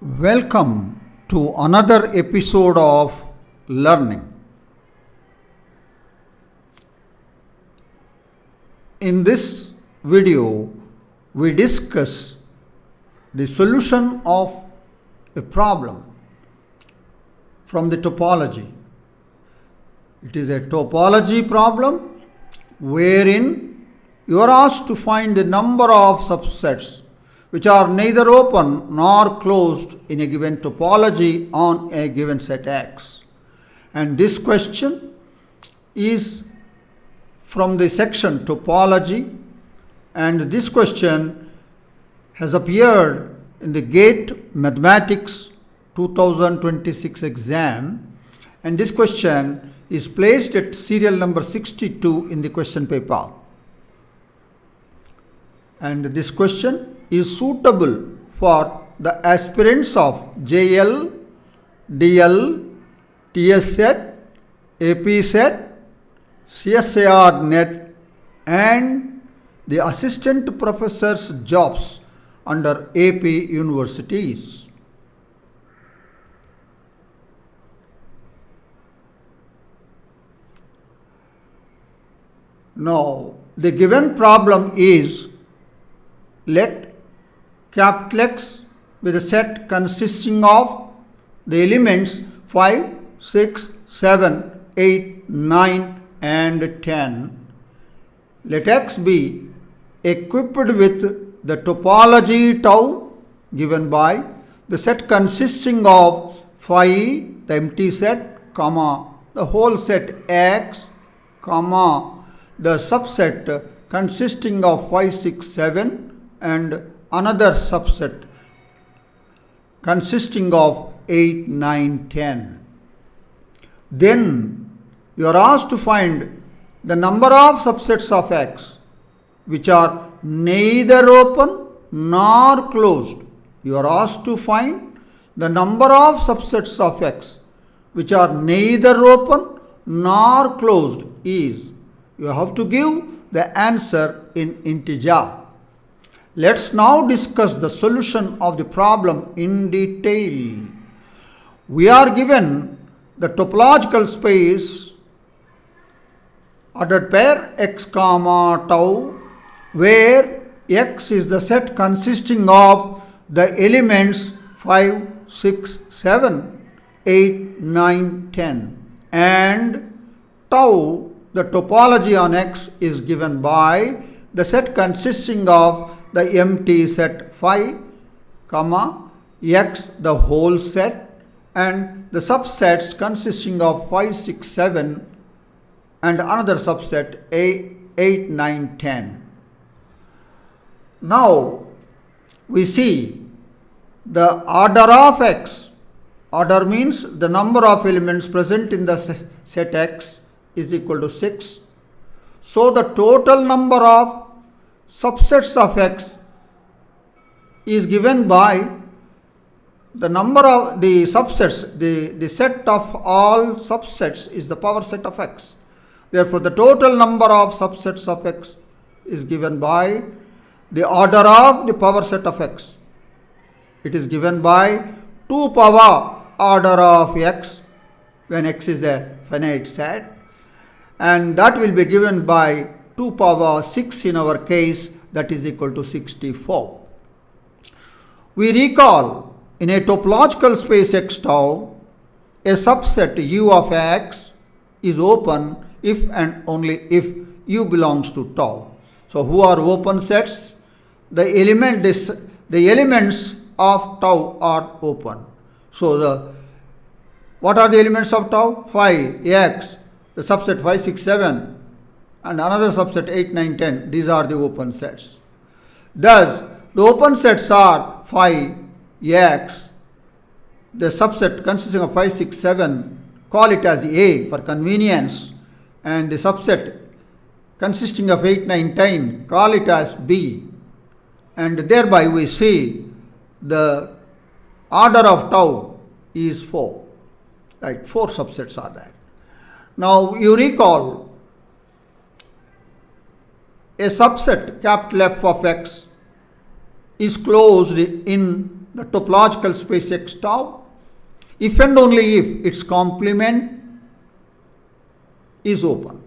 Welcome to another episode of Learning. In this video, we discuss the solution of a problem from the topology. It is a topology problem wherein you are asked to find the number of subsets which are neither open nor closed in a given topology on a given set X. And this question is from the section Topology, and this question has appeared in the GATE Mathematics 2026 exam, and this question is placed at serial number 62 in the question paper. And this question is suitable for the aspirants of JL, DL, TS set, AP set, CSIR NET and the assistant professors' jobs under AP universities. Now, the given problem is, let capital X with a set consisting of the elements 5, 6, 7, 8, 9 and 10. Let X be equipped with the topology tau given by the set consisting of phi, the empty set, comma, the whole set X, comma, the subset consisting of 5, 6, 7 and another subset consisting of 8, 9, 10. Then you are asked to find the number of subsets of X which are neither open nor closed. You are asked to find the number of subsets of X which are neither open nor closed is, you have to give the answer in integer. Let's now discuss the solution of the problem in detail. We are given the topological space ordered pair X comma tau, where X is the set consisting of the elements 5, 6, 7, 8, 9, 10 and tau, the topology on X is given by the set consisting of the empty set phi, comma, X the whole set and the subsets consisting of 5, 6, 7 and another subset 8, 9, 10. Now we see the order of X. Order means the number of elements present in the set X is equal to 6. So the total number of subsets of X is given by the number of the subsets, the set of all subsets is the power set of X. Therefore, the total number of subsets of X is given by the order of the power set of X. It is given by 2 power order of X when X is a finite set, and that will be given by 2 power 6 in our case, that is equal to 64. We recall in a topological space X tau, a subset U of X is open if and only if U belongs to tau. So who are open sets? The elements of tau are open. So what are the elements of tau? Phi, X, the subset 5, 6, 7 and another subset 8, 9, 10. These are the open sets. Thus, the open sets are phi, X, the subset consisting of 5, 6, 7, call it as A for convenience, and the subset consisting of 8, 9, 10, call it as B, and thereby we see the order of tau is 4. Right, 4 subsets are there. Now you recall a subset capital F of X is closed in the topological space x tau if and only if its complement is open.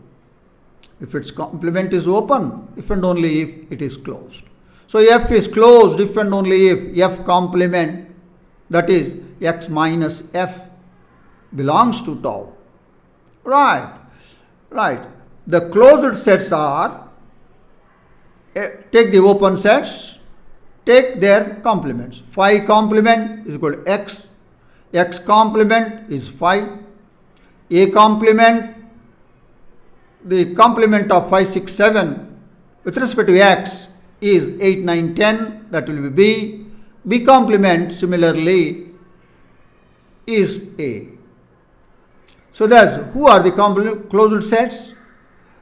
If its complement is open, if and only if it is closed. So f is closed if and only if f complement, that is x minus f, belongs to tau. Right. The closed sets are, take the open sets, take their complements. Phi complement is equal to x, x complement is phi, a complement, the complement of 5, 6, 7 with respect to x is 8, 9, 10, that will be b. B complement similarly is a. So thus, who are the closed sets?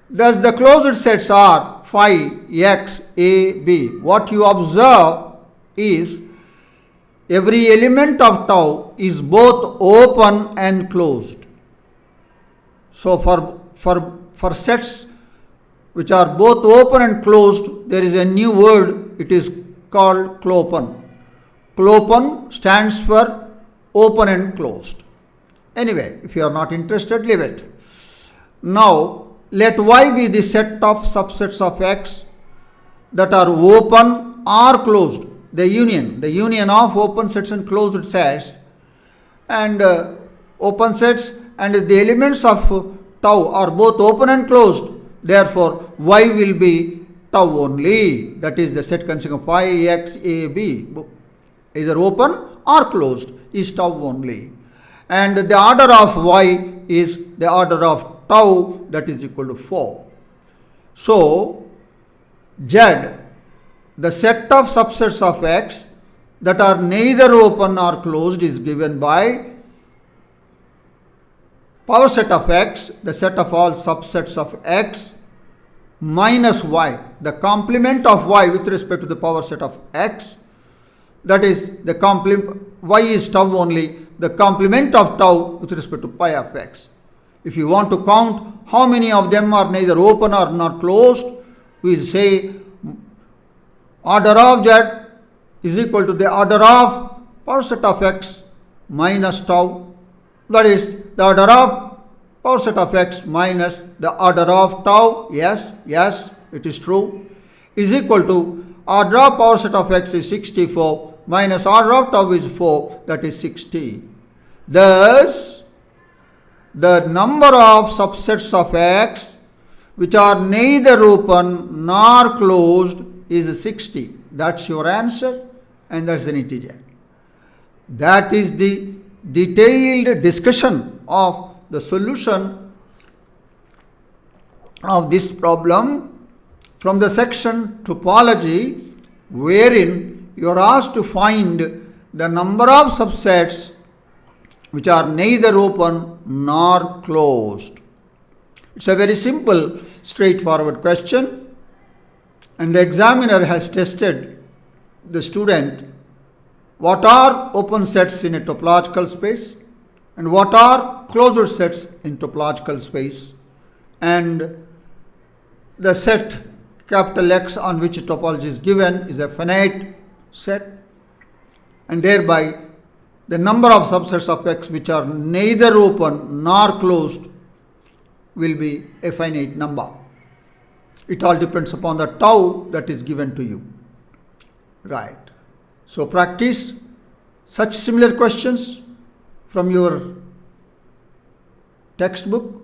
Thus the closed sets are phi, x, a, b. What you observe is every element of tau is both open and closed. So for sets which are both open and closed, there is a new word, it is called Clopen. Clopen stands for open and closed. Anyway, if you are not interested, leave it. Now, let y be the set of subsets of x that are open or closed. The union of open sets and closed sets, and open sets and the elements of tau are both open and closed. Therefore, y will be tau only. That is the set consisting of phi, x, a, b. Either open or closed is tau only. And the order of y is the order of tau, that is equal to 4. So, Z, the set of subsets of x that are neither open or closed, is given by power set of x, the set of all subsets of x, minus y, the complement of y with respect to the power set of x, that is the complement, y is tau only, the complement of tau with respect to pi of x. If you want to count how many of them are neither open or not closed, we say order of z is equal to the order of power set of x minus tau, that is the order of power set of x minus the order of tau, yes, it is true, is equal to order of power set of x is 64 minus order of tau is 4, that is 60. Thus, the number of subsets of x which are neither open nor closed is 60. That's your answer, and that's an integer. That is the detailed discussion of the solution of this problem from the section Topology, wherein you are asked to find the number of subsets which are neither open nor closed. It's a very simple, straightforward question, and the examiner has tested the student what are open sets in a topological space and what are closed sets in topological space, and the set capital X on which topology is given is a finite set, and thereby the number of subsets of x which are neither open nor closed will be a finite number. It all depends upon the tau that is given to you. Right. So practice such similar questions from your textbook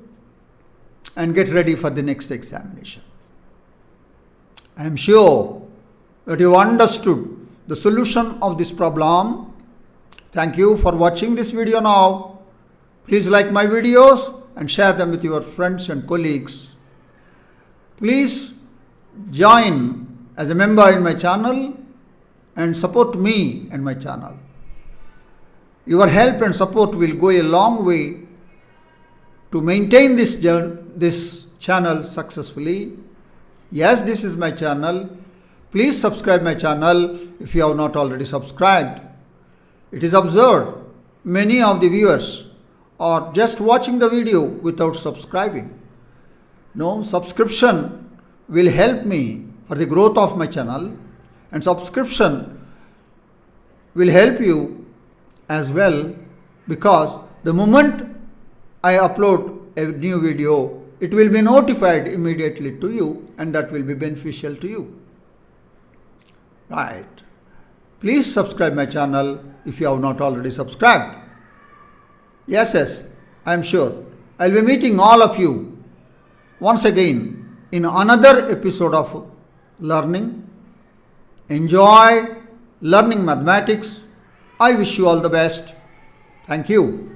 and get ready for the next examination. I am sure that you understood the solution of this problem. Thank you for watching this video now. Please like my videos and share them with your friends and colleagues. Please join as a member in my channel and support me and my channel. Your help and support will go a long way to maintain this channel successfully. Yes, this is my channel. Please subscribe my channel if you have not already subscribed. It is observed many of the viewers are just watching the video without subscribing. No, subscription will help me for the growth of my channel, and subscription will help you as well, because the moment I upload a new video, it will be notified immediately to you, and that will be beneficial to you. Right. Please subscribe my channel if you have not already subscribed. Yes, I am sure I will be meeting all of you once again in another episode of learning. Enjoy learning mathematics. I wish you all the best. Thank you.